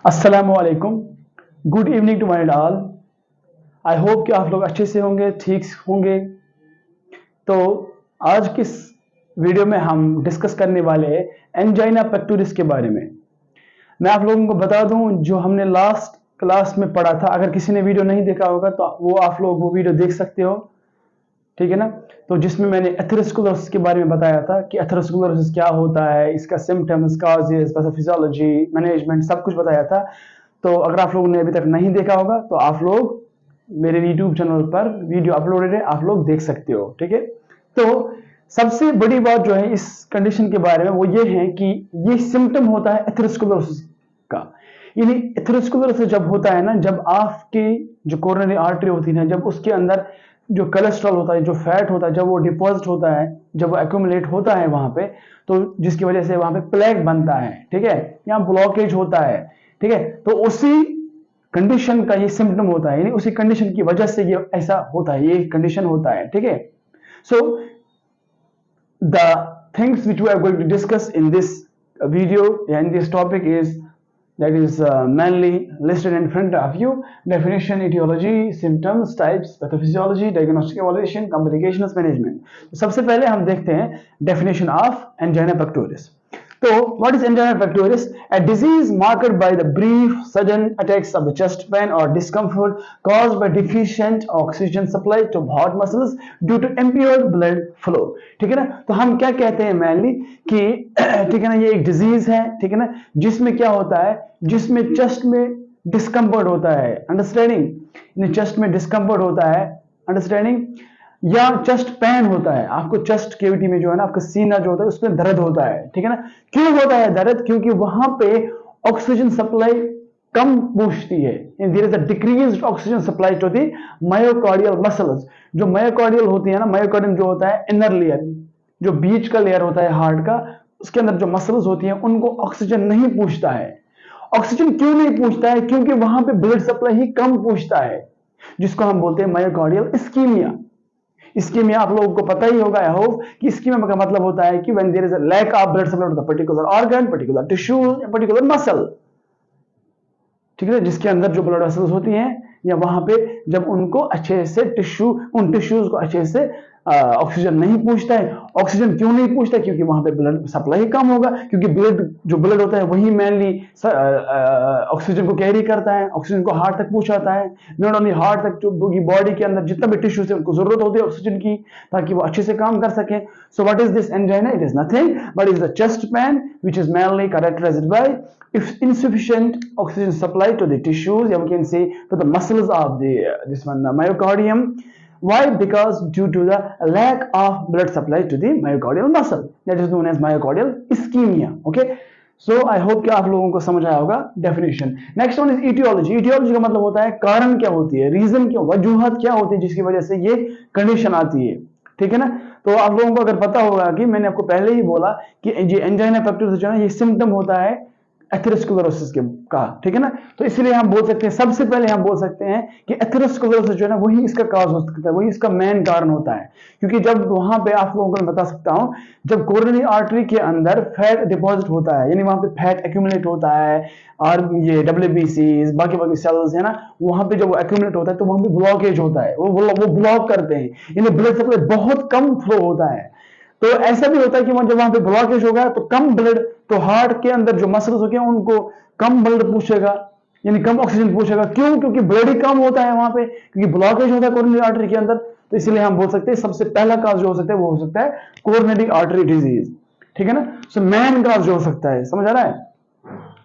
अस्सलामुअलैकुम। Good evening to my all. I hope कि आप लोग अच्छे से होंगे, ठीक होंगे। तो आज किस वीडियो में हम डिस्कस करने वाले हैं एंजाइना पेक्टोरिस के बारे में। मैं आप लोगों को बता दूं जो हमने लास्ट क्लास में पढ़ा था। अगर किसी ने वीडियो नहीं देखा होगा तो वो आप लोग वो वीडियो देख सकते हो, ठीक है ना। तो जिसमें मैंने एथेरोस्क्लेरोसिस के बारे में बताया था कि एथेरोस्क्लेरोसिस क्या होता है, इसका सिम्टम्स, कॉजेज, पैथोफिजियोलॉजी, मैनेजमेंट, सब कुछ बताया था। तो अगर आप लोगों ने अभी तक नहीं देखा होगा तो आप लोग मेरे यूट्यूब चैनल पर वीडियो अपलोडेड है, आप लोग देख सकते हो, ठीक है। तो सबसे बड़ी बात जो है इस कंडीशन के बारे में वो ये है कि ये सिम्टम होता है एथेरोस्क्लेरोसिस का। यानी एथेरोस्क्लेरोसिस जब होता है ना, जब आपकी जो कोरोनरी आर्टरी होती है, जब उसके अंदर जो कोलेस्ट्रॉल होता है, जो फैट होता है, जब वो डिपॉजिट होता है, जब वो एक्यूमुलेट होता है वहां पे, तो जिसकी वजह से वहां पे प्लेग बनता है, ठीक है, या ब्लॉकेज होता है, ठीक है। तो उसी कंडीशन का ये सिम्टम होता है, यानी उसी कंडीशन की वजह से ये ऐसा होता है, ये कंडीशन होता है, ठीक है। सो the things which we are going to discuss in this video and this topic is that is mainly listed in front of you: definition, etiology, symptoms, types, pathophysiology, diagnostic evaluation, complications, management. सबसे पहले हम देखते हैं definition of angina pectoris. So, what is angina pectoris? A disease marked by the brief, sudden attacks of the chest pain or discomfort caused by deficient oxygen supply to heart muscles due to impaired blood flow. ठीक है ना। तो हम क्या कहते हैं mainly कि ठीक है ना, ये एक डिजीज है, ठीक है ना, जिसमें क्या होता है, जिसमें चेस्ट में डिस्कम्फर्ट होता है, अंडरस्टैंडिंग, चेस्ट में डिस्कम्फर्ट होता है, अंडरस्टैंडिंग, या चेस्ट पेन होता है। आपको चेस्ट केविटी में जो है ना, आपका सीना जो होता है उसमें दर्द होता है, ठीक है ना। क्यों होता है दर्द? क्योंकि वहां पे ऑक्सीजन सप्लाई कम पहुंचती है। There is a decreased oxygen supply to the myocardial muscles. जो मायोकार्डियल होती है ना, मायोकार्डियम जो होता है इनर लेयर, जो बीच का लेयर होता है हार्ट का, उसके अंदर जो मसल्स होती हैं उनको ऑक्सीजन नहीं पहुंचता है। ऑक्सीजन क्यों नहीं पहुंचता है? क्योंकि वहां पे ब्लड सप्लाई ही कम पहुंचता है, जिसको हम बोलते हैं मायोकार्डियल इस्कीमिया। इस्कीमिया आप लोगों को पता ही होगा, आई होप, कि इस्कीमिया का मतलब होता है कि when there is a lack of blood supply to the particular organ, particular tissue या पर्टिकुलर मसल, ठीक है, जिसके अंदर जो ब्लड वेसल्स होती हैं, या वहां पे जब उनको अच्छे से उन टिश्यूज को अच्छे से ऑक्सीजन नहीं पहुंचता है। ऑक्सीजन क्यों नहीं पहुंचता? क्योंकि वहां पे ब्लड सप्लाई कम होगा, क्योंकि ब्लड होता है वही मेनली ऑक्सीजन को कैरी करता है, ऑक्सीजन को हार्ट तक पहुंचाता है। नॉट ओनली हार्ट तक, जो बॉडी के अंदर जितना भी टिश्यूज है उनको जरूरत होती है ऑक्सीजन की, ताकि वो अच्छे से काम कर सके। So what is this angina? It is nothing but is the chest pain which is mainly characterised by if insufficient oxygen supply to the tissues, or we can say to the muscles of the myocardium. Why? Because due to the lack of blood supply to the myocardial muscle, that is known as myocardial ischemia. Okay, so I hope कि आप लोगों को समझ आया होगा definition. Next one is etiology. Etiology का मतलब होता है कारण क्या होती है, रीजन क्या, वजूहत क्या होती है जिसकी वजह से ये कंडीशन आती है, ठीक है ना। तो आप लोगों को अगर पता होगा कि मैंने आपको पहले ही बोला कि ये एंजाइना पेक्टोरिस जो है ये सिम्टम होता है एथेरोस्क्लेरोसिस का, ठीक है ना। तो इसलिए हम बोल सकते हैं, सबसे पहले हम बोल सकते हैं कि एथेरोस्क्लेरोसिस जो है ना वही इसका काज हो सकता है, वही इसका मेन कारण होता है। क्योंकि जब वहां पे आप लोगों को मैं बता सकता हूं, जब कोरोनरी आर्टरी के अंदर फैट डिपॉजिट होता है, यानी वहां पे फैट एक्यूमुलेट होता है, और ये डब्ल्यूबीसीज बाकी बाकी सेल्स है ना, वहां पे जब वो एक्यूमुलेट होता है तो वहां पे ब्लॉकेज होता है, वो ब्लॉक करते हैं, यानी ब्लड सप्लाई बहुत कम फ्लो होता है। तो ऐसा भी होता है कि जब वहां पे ब्लॉकेज होगा तो कम ब्लड, तो हार्ट के अंदर जो मसल्स होते हैं उनको कम ब्लड पूछेगा, यानी कम ऑक्सीजन पूछेगा। क्यों? क्योंकि ब्लड ही कम होता है वहां पे, क्योंकि ब्लॉकेज होता है कोरोनरी आर्टरी के अंदर। तो इसलिए हम बोल सकते हैं सबसे पहला काज जो हो सकता है वो हो सकता है कोरोनरी आर्टरी डिजीज, ठीक है ना। सो मेन काज जो हो सकता है, समझ आ रहा है।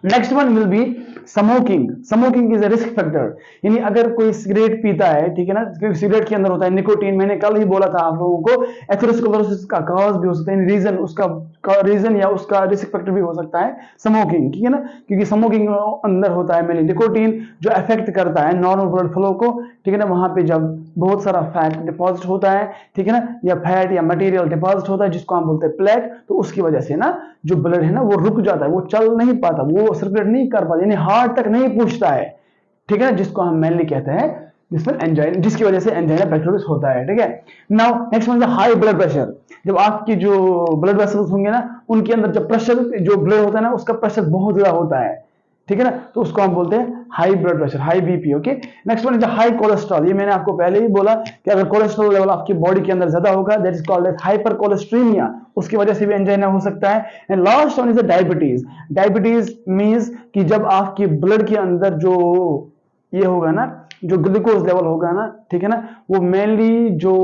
Next one will be smoking. Smoking is a risk factor, यानी अगर कोई सिगरेट पीता है, ठीक है ना, क्योंकि सिगरेट के अंदर होता है निकोटीन। मैंने कल ही बोला था आप लोगों को, एथेरोस्क्लेरोसिस का कॉज भी हो सकता है, रीजन उसका रीजन या उसका रिस्क फैक्टर भी हो सकता है स्मोकिंग, ठीक है ना। क्योंकि स्मोकिंग अंदर होता है मेनली निकोटीन, जो अफेक्ट करता है नॉर्मल ब्लड फ्लो को, ठीक है ना। वहां पे जब बहुत सारा फैट डिपॉजिट होता है, ठीक है ना, या फैट या मटेरियल डिपॉजिट होता है जिसको हम बोलते हैं प्लेक, तो उसकी वजह से ना जो ब्लड है ना वो रुक जाता है, वो चल नहीं पाता, वो सर्कुलेट नहीं कर पाता, यानी हार्ट तक नहीं पहुंचता है, ठीक है, जिसको हम मेनली कहते हैं जिसमें एंजाइना, जिसकी वजह से एंजाइना पेक्टोरिस होता है, ठीक है। Now next one is high blood pressure. जब आपकी जो ब्लड वेसल्स होंगे ना उनके अंदर जब प्रेशर, जो ब्लड होता है ना उसका प्रेशर बहुत ज्यादा होता है, ठीक है ना, तो उसको हम बोलते हैं high blood pressure, high BP. Okay, next one is high cholesterol. ये मैंने आपको पहले ही बोला कि अगर कोलेस्ट्रॉल लेवल आपकी बॉडी के अंदर ज्यादा होगा, that is called as hypercholesterolemia, उसकी वजह से भी एंजाइना हो सकता है। And last one is diabetes. Diabetes means कि जब आपके ब्लड के अंदर जो ये होगा ना, जो ग्लूकोज लेवल होगा ना, ठीक है ना, वो मेनली जो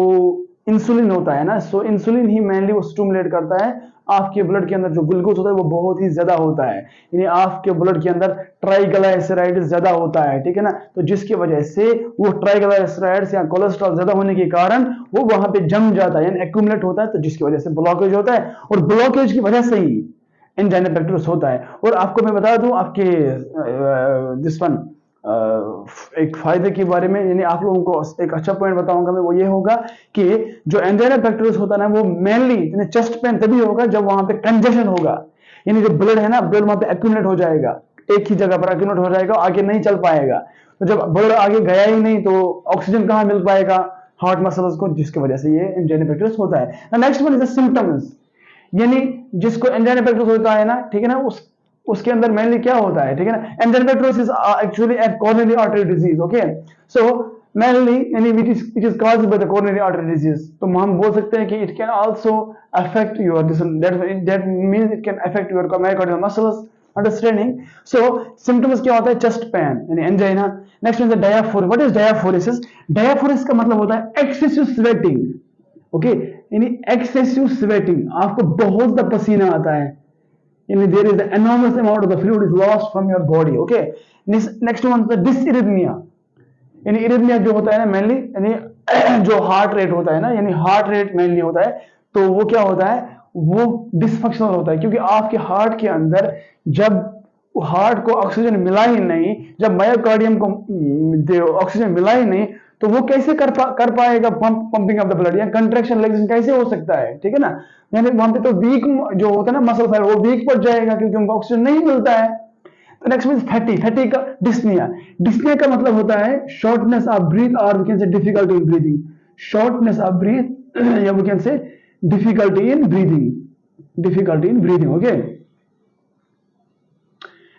इंसुलिन होता है ना, सो इंसुलिन ही मेनली वो स्टिमुलेट करता है आपके ब्लड के अंदर जो ग्लूकोज होता है वो बहुत ही ज्यादा होता है, यानी आपके ब्लड के अंदर ट्राइग्लाइसराइड्स ज्यादा होता है, ठीक है ना, तो जिसकी वजह से वो ट्राइग्लाइसराइड्स या कोलेस्ट्रॉल ज्यादा होने के कारण वो वहां पे जम जाता है, यानी एक्यूमुलेट होता है, तो जिसकी वजह से ब्लॉकेज होता है, और ब्लॉकेज की वजह से ही एंजाइना पेक्टोरिस होता है। और आपको मैं बता दूं आपके दिस वन एक फायदे के बारे में, यानी आप लोगों को एक अच्छा पॉइंट बताऊंगा मैं, वो ये होगा कि जो एंजाइना पेक्टोरिस होता है ना, वो मेनली यानी चेस्ट पेन तभी होगा जब वहां पे कंजेशन होगा, यानी जो ब्लड है ना, ब्लड वहां पे एक्यूमुलेट हो जाएगा, एक ही जगह पर एक्यूमुलेट हो जाएगा, आगे नहीं चल पाएगा। तो जब ब्लड आगे गया ही नहीं तो ऑक्सीजन कहाँ मिल पाएगा हार्ट मसल्स को, जिसकी वजह से ये एंजाइना पेक्टोरिस होता है। Next one is the symptoms, यानी जिसको एंजाइना पेक्टोरिस होता है ना, ठीक है ना, उसके अंदर मेनली क्या होता है, ठीक है ना, angina pectoris is actually a coronary artery disease. Okay, so mainly यानी it is caused by the coronary artery disease, तो हम बोल सकते हैं कि it can also affect your that means it can affect your myocardial muscles, understanding. So symptoms क्या होता है, चेस्ट पेन यानी angina. Next is the diaphoresis. What is diaphoresis? Diaphoresis का मतलब होता है एक्सेसिव स्वेटिंग। ओके, यानी एक्सेसिव स्वेटिंग, आपको बहुत ज्यादा पसीना आता है, यानी there is the enormous amount of the fluid is lost from your body. Okay, next one is the dysrhythmia, यानी इरिथमिया जो होता है ना मेनली, यानी जो हार्ट रेट होता है ना, यानी हार्ट रेट मेनली होता है, तो वो क्या होता है, वो डिसफंक्शनल होता है, क्योंकि आपके हार्ट के अंदर जब हार्ट को ऑक्सीजन मिला ही नहीं, जब मायोकार्डियम को ऑक्सीजन मिला ही नहीं, तो वो कैसे कर पाएगा पंपिंग ऑफ द ब्लड, या कंट्रैक्शन रिलैक्सेशन कैसे हो सकता है, ठीक है ना, यानी वहां पे तो वीक जो होता है ना मसल फाइबर, वो वीक पड़ जाएगा क्योंकि उनको ऑक्सीजन नहीं मिलता है। तो नेक्स्ट मींस फैटी। फैटी का डिस्निया। डिस्निया का मतलब होता है शॉर्टनेस ऑफ ब्रीथ, और we can say difficulty in breathing, shortness of breath या we can say difficulty in breathing, difficulty in breathing. Okay,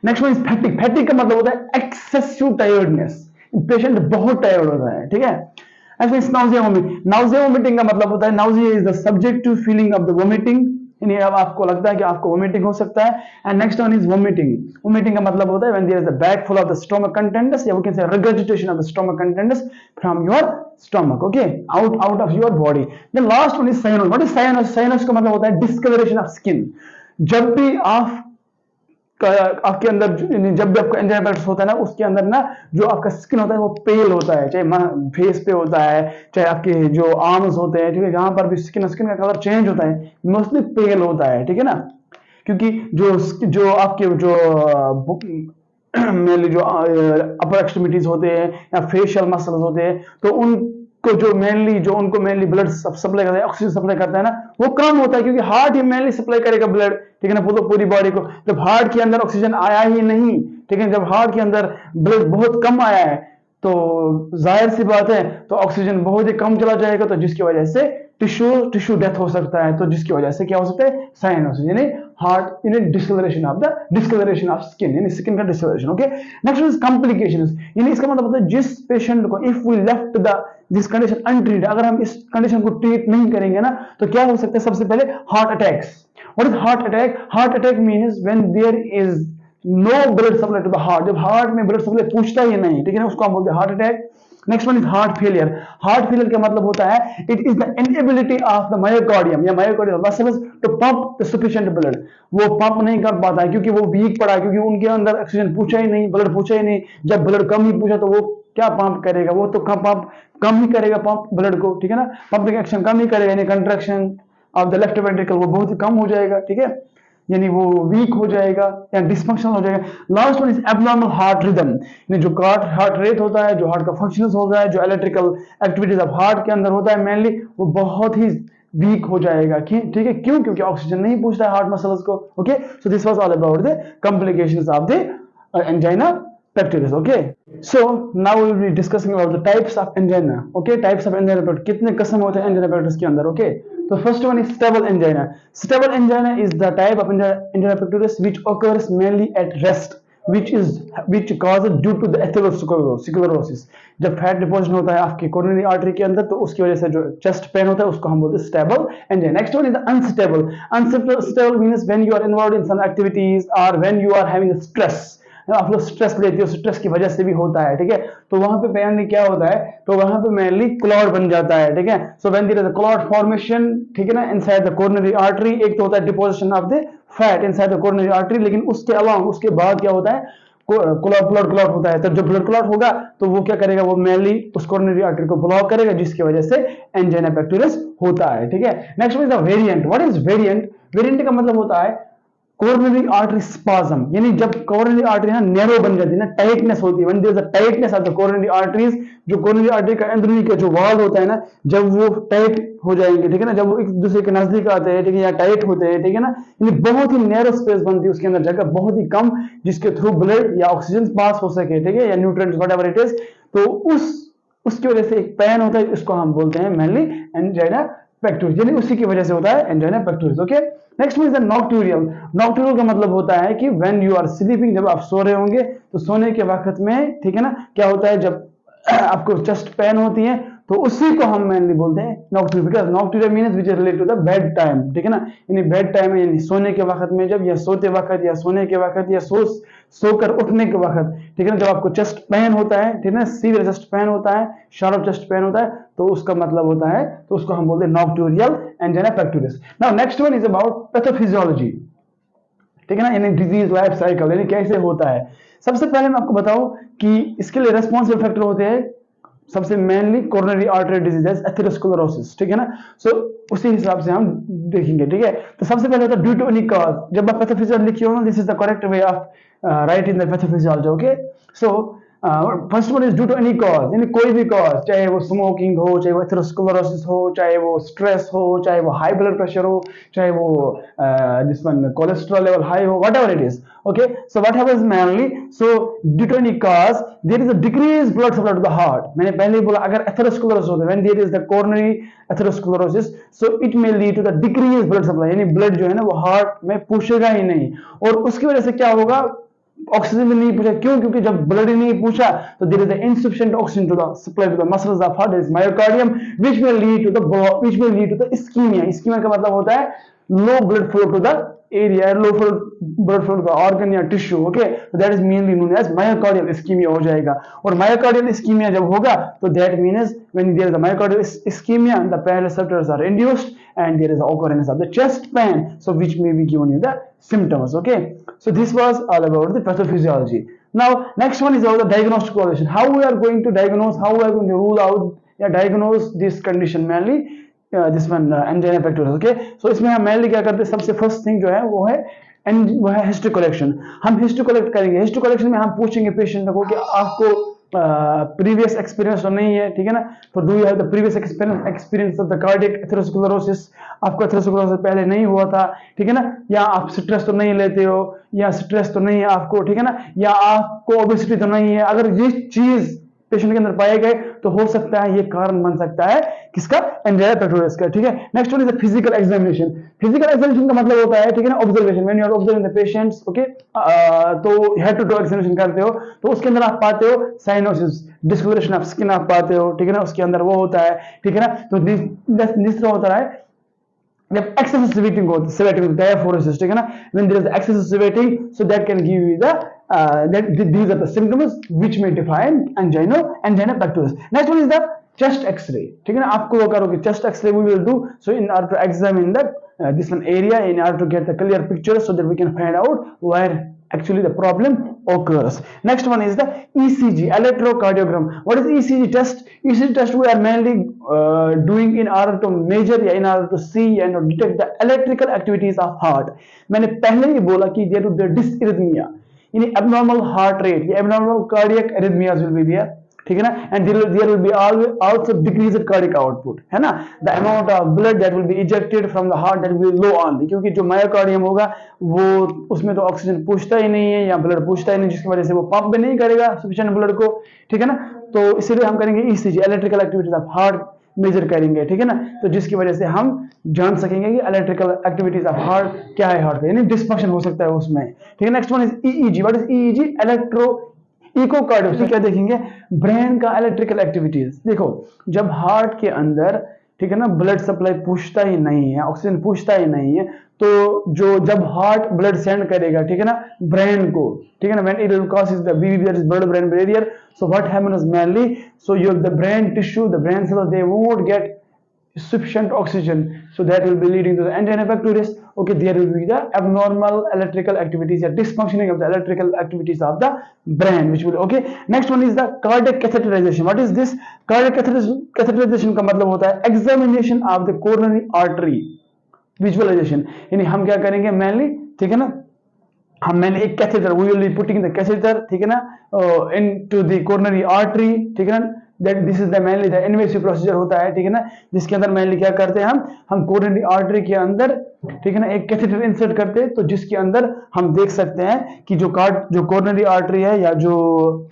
next one is fatigue. Fatigue का मतलब होता है एक्सेसिव टायर्डनेस, पेशेंट बहुत टायर्ड होता है, ठीक है। ऐसे नाउजिया वोमिटिंग। नाउजिया वोमिटिंग का मतलब होता है, nausea is the subjective feeling of the vomiting, यानी अब आपको लगता है कि आपको वोमिटिंग हो सकता है। And next one is vomiting. Vomiting का मतलब होता है when there is a bag full of the stomach contents, या we can say regurgitation of the stomach contents from your stomach, okay, out of your body. The last one is cyanus. What is cyanus? Cyanus का मतलब होता है discoloration of skin. जब भी आपके अंदर जब भी आपका एंजाइना पेक्टोरिस होता है ना, उसके अंदर ना जो आपका स्किन होता है वो पेल होता है, चाहे फेस पे होता है, चाहे आपके जो आर्म्स होते हैं, ठीक है, जहां पर भी स्किन का कलर चेंज होता है, मोस्टली पेल होता है, ठीक है ना, क्योंकि जो आपके जो मेनली जो अपर एक्सट्रीमिटीज होते हैं या फेशियल मसल्स होते हैं, तो उनको जो उनको मेनली ब्लड सप्लाई करता है, ऑक्सीजन सप्लाई करता है ना, वो कम होता है, क्योंकि हार्ट ही मेनली सप्लाई करेगा ब्लड, ठीक है ना, पूरी बॉडी को। जब हार्ट के अंदर ऑक्सीजन आया ही नहीं, ठीक है, जब हार्ट के अंदर ब्लड बहुत कम आया है, तो जाहिर सी बात है तो ऑक्सीजन बहुत ही कम चला जाएगा, तो जिसकी वजह से टिश्यू डेथ हो सकता है, तो जिसकी वजह से क्या हो सकता है, साइनोसिस, यानी हार्ट यानी डिस्कलरेशन ऑफ स्किन, यानी स्किन का discolouration. Okay, next is complications, यानी इसका मतलब होता है जिस पेशेंट को if we left this condition untreated, अगर हम इस कंडीशन को ट्रीट नहीं करेंगे ना, तो क्या हो सकता है, सबसे पहले heart attacks. What is heart attack? Heart attack means when there is no blood supply to the heart, जब हार्ट में ब्लड सप्लाई पूछता ही नहीं, ठीक है ना, उसको हम बोलते हैं heart attack. Next one is heart failure. Heart failure का मतलब होता है it is the inability of the myocardium या myocardial muscles to pump the sufficient blood, वो पंप नहीं कर पाता है क्योंकि वो वीक पड़ा है, क्योंकि उनके अंदर ऑक्सीजन पूछा ही नहीं, ब्लड पूछा ही नहीं। जब ब्लड कम ही पूछा तो वो क्या पंप करेगा, वो तो कम ही करेगा पंप ब्लड को, ठीक है ना, पंपिंग एक्शन कम ही करेगा, यानी contraction of the left ventricle वो बहुत ही कम हो जाएगा, ठीक है, यानी वो वीक हो जाएगा या डिस्फंक्शनल हो जाएगा। Last one is abnormal heart rhythm, यानी जो हार्ट रेट होता है, जो हार्ट का फंक्शंस होता है, जो इलेक्ट्रिकल एक्टिविटीज ऑफ हार्ट के अंदर होता है मेनली, वो बहुत ही वीक हो जाएगा, ठीक है, क्यों? क्योंकि ऑक्सीजन नहीं पूछता है हार्ट मसल्स को। Okay, so this was all about the complications of the angina pectoris. Okay, so now we will be discussing about the types of angina. Okay, types of angina pectoris, कितने किस्म होते हैं angina pectoris के अंदर। Okay, so first one is stable angina. Stable angina is the type of angina pectoris which occurs mainly at rest. which causes due to the atherosclerosis। जब fat deposition होता है आपकी कोरोनरी आर्टरी के अंदर तो उसकी वजह से जो चेस्ट पेन होता है उसको हम बोलते हैं stable angina. Next one is the unstable. Unstable means when you are involved in some activities और when you are having stress. आप लोग स्ट्रेस लेते हो, स्ट्रेस की वजह से भी होता है, ठीक है। तो वहां पे मेनली क्या होता है, तो वहां पे मेनली क्लॉट बन जाता है, ठीक है। So when there is a clot formation, ठीक है ना, इनसाइड द कोरोनरी आर्टरी, एक तो होता है deposition of the fat inside the coronary artery, लेकिन उसके अलावा उसके बाद क्या होता है, ब्लड क्लॉट होता है। तो जब ब्लड क्लॉट होगा तो वो क्या करेगा, वो मेनली उस कोरोनरी आर्टरी को ब्लॉक करेगा, जिसकी वजह से एंजाइना पेक्टोरिस होता है, ठीक है। Next is the variant. What is variant? Variant का मतलब होता है कोरोनरी आर्टरी स्पाज्म, यानी जब कोरोनरी आर्टरी ना नैरो बन जाती है ना, टाइटनेस होती है, when there is a tightness of the coronary arteries, जो कोरोनरी आर्टरी का अंदरूनी का जो वॉल होता है ना, जब वो टाइट हो जाएंगे, ठीक है ना, जब वो एक दूसरे के नजदीक आते हैं, ठीक है, या टाइट होते हैं, ठीक है ना, यानी बहुत ही नैरो स्पेस बनती है उसके अंदर, जगह बहुत ही कम, जिसके थ्रू ब्लड या ऑक्सीजन पास हो सके, ठीक है, या न्यूट्रिएंट्स व्हाटएवर इट इज। तो उसकी वजह से एक पेन होता है, इसको हम बोलते हैं मेनली एंजाइना पेक्टोरिस, यानी उसी की वजह से होता है angina pectoris, okay. Next is the nocturnal. Nocturnal का मतलब होता है कि व्हेन यू आर स्लीपिंग, जब आप सो रहे होंगे तो सोने के वक्त में, ठीक है ना, क्या होता है, जब आपको चेस्ट पेन होती है तो उसी को हम मेनली बोलते हैं nocturnal, because nocturnal means which is related to the bed time, ठीक है ना, यानी बेड टाइम में, यानी सोने के वक्त में, जब या सोते वक्त या सोने के वक्त या सोकर उठने के वक्त, ठीक है ना, जब आपको चेस्ट पेन होता है, ठीक है ना, सीवियर चेस्ट पेन होता है, शार्प चेस्ट पेन होता है, तो उसका मतलब होता है, तो उसको हम बोलते हैं nocturnal angina pectoris. Now next one is about pathophysiology, ठीक है ना, यानी डिजीज लाइफ साइकिल, यानी कैसे होता है। सबसे पहले मैं आपको बताऊं कि इसके लिए रेस्पॉन्सिबल फैक्टर होते हैं सबसे mainly coronary artery diseases, atherosclerosis, ठीक है ना। सो उसी हिसाब से हम देखेंगे, ठीक है। तो सबसे पहले होता है ड्यू टू एनी कॉज। जब आप पैथोफिजियोलॉजी लिखिए हो, this is the correct way of writing the pathophysiology, okay. So first one is due to any cause, यानी कोई भी कॉज, चाहे वो स्मोकिंग हो, चाहे वो एथेरोस्क्लेरोसिस हो, चाहे वो स्ट्रेस हो, चाहे वो हाई ब्लड प्रेशर हो, चाहे वो this one cholesterol level high हो, whatever it is, okay। So what happens mainly, so due to any cause there is a decreased blood supply to the heart। मैंने पहले ही बोला अगर atherosclerosis होता है, when there is the coronary atherosclerosis, so it may lead to the decreased blood supply, यानी blood जो है ना वो हार्ट में पूछेगा ही नहीं, और उसकी वजह से क्या होगा, ऑक्सीजन भी नहीं पूछा। क्यों? क्योंकि जब ब्लड ही नहीं पूछा तो there is the insufficient oxygen to the supply to the muscles of heart, is myocardium, which will lead to the ischaemia. Ischaemia का मतलब होता है low blood flow to the area, low blood flow to the organ या tissue, okay. That is mainly known as myocardial ischaemia हो जाएगा। और myocardial ischaemia जब होगा तो that means when there is a myocardial ischaemia the pen receptors are induced and there is occurrence of the chest pain, so which may be given you the symptoms, okay। So this was all about the pathophysiology. Now next one is about the diagnostic evaluation, how we are going to diagnose, how we are going to rule out या diagnose this condition, mainly this one angina pectoris, okay। So इसमें हम mainly क्या करते हैं, सबसे first thing जो है वो है हिस्ट्री कलेक्शन। हम हिस्ट्री कलेक्ट करेंगे। हिस्ट्री कलेक्शन में हम पूछेंगे पेशेंट को कि आपको प्रीवियस एक्सपीरियंस तो नहीं है, ठीक है ना, तो do you have the previous experience of the cardiac atherosclerosis, आपको एथेरोस्क्लेरोसिस पहले नहीं हुआ था, ठीक है ना, या आप स्ट्रेस तो नहीं लेते हो, या स्ट्रेस तो नहीं है आपको, ठीक है ना, या आपको ओबेसिटी तो नहीं है। अगर ये चीज पेशेंट के अंदर पाए गए तो हो सकता है ये कारण बन सकता है किसका, एंजाइना पेक्टोरिस का, ठीक है। Next one is the physical examination. Physical examination का मतलब होता है, ठीक है ना, observation, when you are observing the patients, okay. तो हेड टू टो एग्जामिनेशन करते हो तो उसके अंदर आप पाते हो साइनोसिस, डिस्कलरेशन ऑफ स्किन आप पाते हो, ठीक है ना, उसके अंदर वो होता है, ठीक है ना। तो जिस तरह होता है जब excessive sweating होती है, diaphoresis, ठीक है ना, when there is excessive sweating, so that can give you the these are the symptoms which may define angina pectoris. Next one is the chest X-ray, ठीक है ना, आपको वो करोगे chest X-ray we will do, so in order to examine the this one area, in order to get the clear picture, so that we can find out where actually the problem occurs. Next one is the ECG, electrocardiogram. What is ECG test? ECG test we are mainly doing in order to measure या in order to see and detect the electrical activities of heart. मैंने पहले ही बोला कि there will be dysrhythmia, यानी abnormal heart rate, या abnormal cardiac arrhythmias will be there, ठीक है ना, and there will be also decreased cardiac output, है ना, the amount of blood that will be ejected from the heart that will be low only, क्योंकि जो myocardium होगा वो उसमें तो ऑक्सीजन पूछता ही नहीं है या ब्लड पूछता ही नहीं, जिसकी वजह से वो पंप भी नहीं करेगा सफिशिएंट ब्लड को, ठीक है ना। तो इसीलिए हम करेंगे ECG, electrical activities of heart, measure करेंगे, ठीक है ना। तो जिसकी वजह से हम जान सकेंगे कि इलेक्ट्रिकल एक्टिविटीज ऑफ हार्ट क्या है, हार्ट का यानी डिस्फंक्शन हो सकता है उसमें, ठीक है। Next one is EEG. What is EEG? Electro echocardiography. क्या देखेंगे? ब्रेन का इलेक्ट्रिकल एक्टिविटीज। देखो जब हार्ट के अंदर, ठीक है ना, ब्लड सप्लाई पूछता ही नहीं है, ऑक्सीजन पूछता ही नहीं है, तो जो जब हार्ट ब्लड सेंड करेगा, ठीक है ना, ब्रेन को, ठीक है ना, when it crosses the blood brain barrier, so what happens mainly, so your the brain tissue, the brain cells, they won't get sufficient oxygen, so that will be leading to the anti-infective risk. Okay, there will be the abnormal electrical activities or dysfunctioning of the electrical activities of the brain, which will, okay. Next one is the cardiac catheterization. What is this? Cardiac catheterization का मतलब होता है examination of the coronary artery visualization, यानी हम क्या करेंगे mainly, ठीक है ना, हम मैंने एक catheter, we will be putting the catheter, ठीक है ना, इनटू द कोरोनरी आर्टरी, ठीक है ना, that this is the mainly the invasive procedure होता है, ठीक है ना, जिसके अंदर मेनली क्या करते हैं हम कोरोनरी आर्टरी के अंदर, ठीक है ना, एक कैथेटर इंसर्ट करते हैं, तो जिसके अंदर हम देख सकते हैं कि जो कोरोनरी आर्टरी है या जो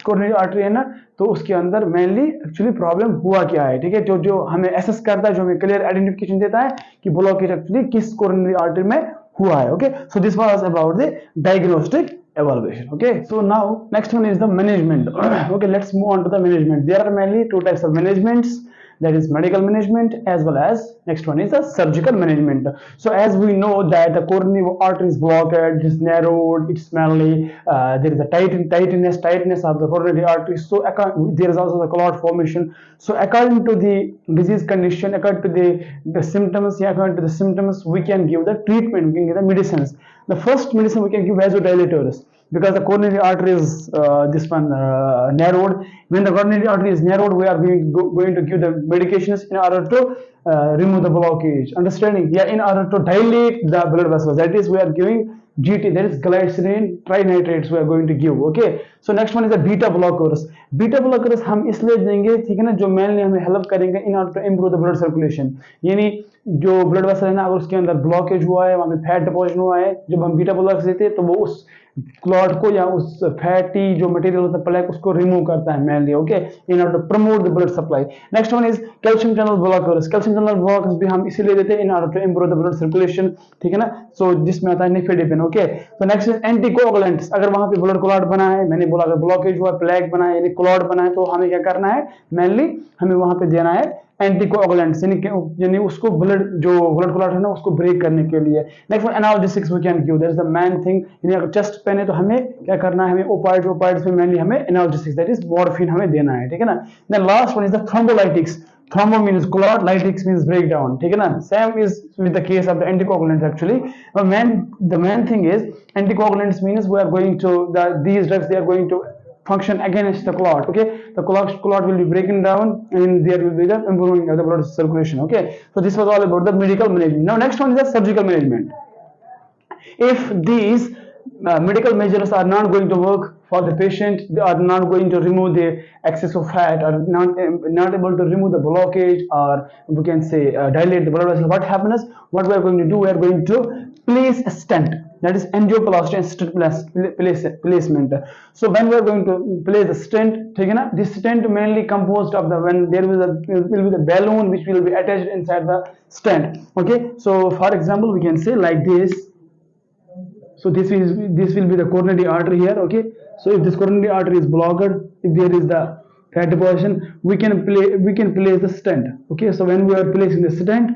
कोरोनरी आर्टरी है ना, तो उसके अंदर मेनली एक्चुअली प्रॉब्लम हुआ क्या है, ठीक है, जो हमें एसेस करता है, जो हमें क्लियर आइडेंटिफिकेशन देता है कि ब्लॉकेज एक्चुअली किस कोरोनरी आर्टरी में हुआ है। Okay, so this was about the diagnostic evaluation. Okay, so now next one is the management. Okay, let's move on to the management. There are mainly two types of managements, that is medical management as well as next one is the surgical management. So as we know that the coronary artery is blocked, it is narrowed, it's mainly there is a tightness of the coronary artery, so there is also the clot formation. So according to the disease condition, according to the symptoms, according to the symptoms, we can give the treatment, we can give the medicines. The first medicine we can give vasodilators, because the coronary artery is this one narrowed. When the coronary artery is narrowed, we are going to give the medications in order to remove the blockage, understanding? Yeah, in order to dilate the blood vessels, that is we are giving GT, that is glycerin trinitrates we are going to give. Okay, so next one is the beta blockers. Beta blockers हम इसलिए देंगे, ठीक है ना, जो mainly हमें help करेंगे in order to improve the blood circulation, यानी जो ब्लड वेसल है ना, अगर उसके अंदर ब्लॉकेज हुआ है, वहां पे फैट डिपॉजिट हुआ है, जब हम बीटा ब्लॉकर्स देते हैं तो वो उस क्लॉट को या उस फैटी जो मटेरियल होता है प्लेक, उसको रिमूव करता है mainly. Okay, in order to promote the blood supply. Next one is calcium channel blockers. Calcium channel blockers भी हम इसीलिए देते हैं in order to improve the blood circulation, ठीक है ना, सो जिसमें आता है निफेडिपिन। ओके, तो नेक्स्ट इज एंटीकोगुलेंट्स। अगर वहां पे ब्लड क्लॉट बना है, मैंने बोला अगर ब्लॉकेज हुआ, प्लेक बना है, यानी क्लॉट बना है, तो हमें क्या करना है, मेनली हमें वहां पे देना है एंटीकोगुलेंट्स, यानी उसको जो ब्लड क्लॉट है ना, उसको ब्रेक करने के लिए। Next one analgesics we can give, that is the main thing, यानी अगर चेस्ट पेन है तो हमें क्या करना है, हमें ओपाइड्स में मेनली हमें एनाल्जेसिक्स, दैट इज मॉर्फिन हमें देना है, ठीक है ना। Then last one is the thrombolytics. Thrombo means clot, lytics means breakdown, ठीक है ना। Same is with the case of the anticoagulants actually. The main thing is anticoagulants means we are going to these drugs, they are going to function against the clot. Okay, the clot will be breaking down and there will be the improving of the blood circulation. Okay, so this was all about the medical management. Now next one is the surgical management. If these medical measures are not going to work for the patient, they are not going to remove the excess of fat, or not able to remove the blockage, or we can say dilate the blood vessel, what happens, what we are going to do, we are going to place a stent, that is angioplasty and stent placement. So when we are going to place the stent, ठीक है ना, this stent mainly composed of the, when there will be the balloon which will be attached inside the stent. Okay, so for example we can say like this. So this will be the coronary artery here. Okay, so if this coronary artery is blocked, if there is the fat deposition, we can place the stent. Okay, so when we are placing the stent,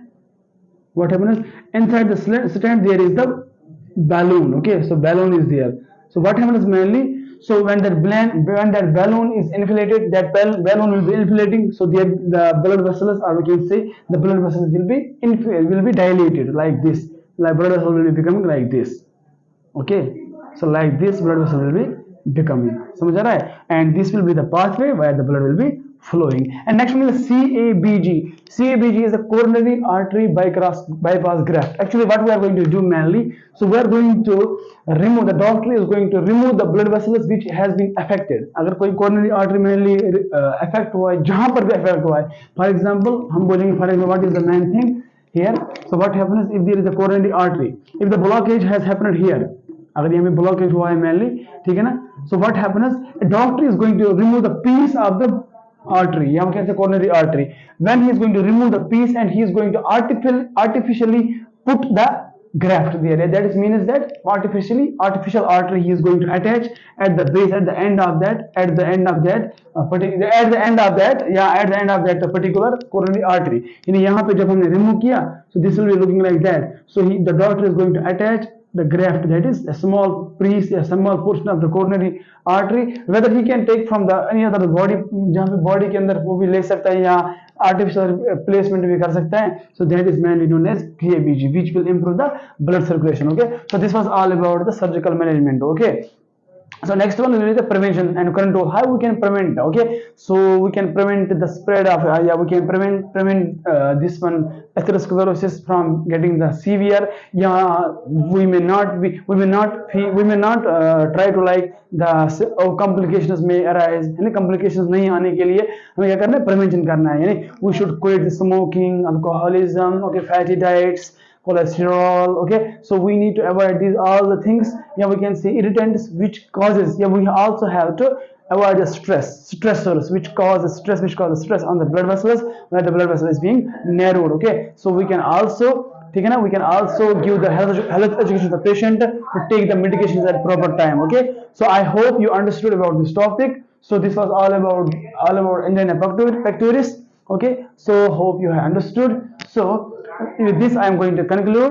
what happens, inside the stent there is the balloon. Okay, so balloon is there. So what happens mainly, so when that balloon is inflated, that balloon will be inflating, so the blood vessels, or we can say the blood vessels will be dilated like this, like blood vessel will be becoming like this. Okay, so like this blood vessel will be becoming, समझ आ रहा है, and this will be the pathway where the blood will be flowing. And next one is CABG. CABG is a coronary artery bypass graft. Actually what we are going to do mainly, so we are going to remove, the doctor is going to remove the blood vessels which has been affected. अगर कोई coronary artery mainly affect हुआ है, जहां पर भी affect हुआ है, for example हम बोलेंगे, for example what is the main thing here, so what happens if there is a coronary artery, if the blockage has happened here, अगर ये में ब्लॉकेज हुआ है मेनली, ठीक है ना, so what happens, a doctor is going to remove the piece of the artery, yeah, we can say coronary artery. When he is going to remove the piece and he is going to artificially put the graft there, that is means that artificial artery he is going to attach at the base, at the end of that, at the end of that particular coronary artery. यानी यहाँ पे जब हमने remove किया, so this will be looking like that. So the doctor is going to attach the graft, that is a small piece, a small portion of the coronary artery, whether he can take from the any other body, जहाँ पे body के अंदर वो भी ले सकता है या artificial placement भी कर सकता है. So that is mainly known as KBG, which will improve the blood circulation. Okay, so this was all about the surgical management. Okay, so next one is the prevention and control. How we can prevent? Okay, so we can prevent the spread of we can prevent this one atherosclerosis from getting the severe. Yeah, we may not try to like the complications may arise. यानी complications नहीं आने के लिए हमें क्या करना है? Prevention करना है. यानी we should quit the smoking, alcoholism, okay, fatty diets, cholesterol. Okay, so we need to avoid these all the things. Yeah, we can say irritants which causes, yeah, we also have to avoid the stressors which causes stress on the blood vessels where the blood vessel is being narrowed. Okay, so we can also we can also give the health education to the patient to take the medications at proper time. Okay, so I hope you understood about this topic. So this was all about angina pectoris. Okay, so hope you have understood. So with this I am going to conclude.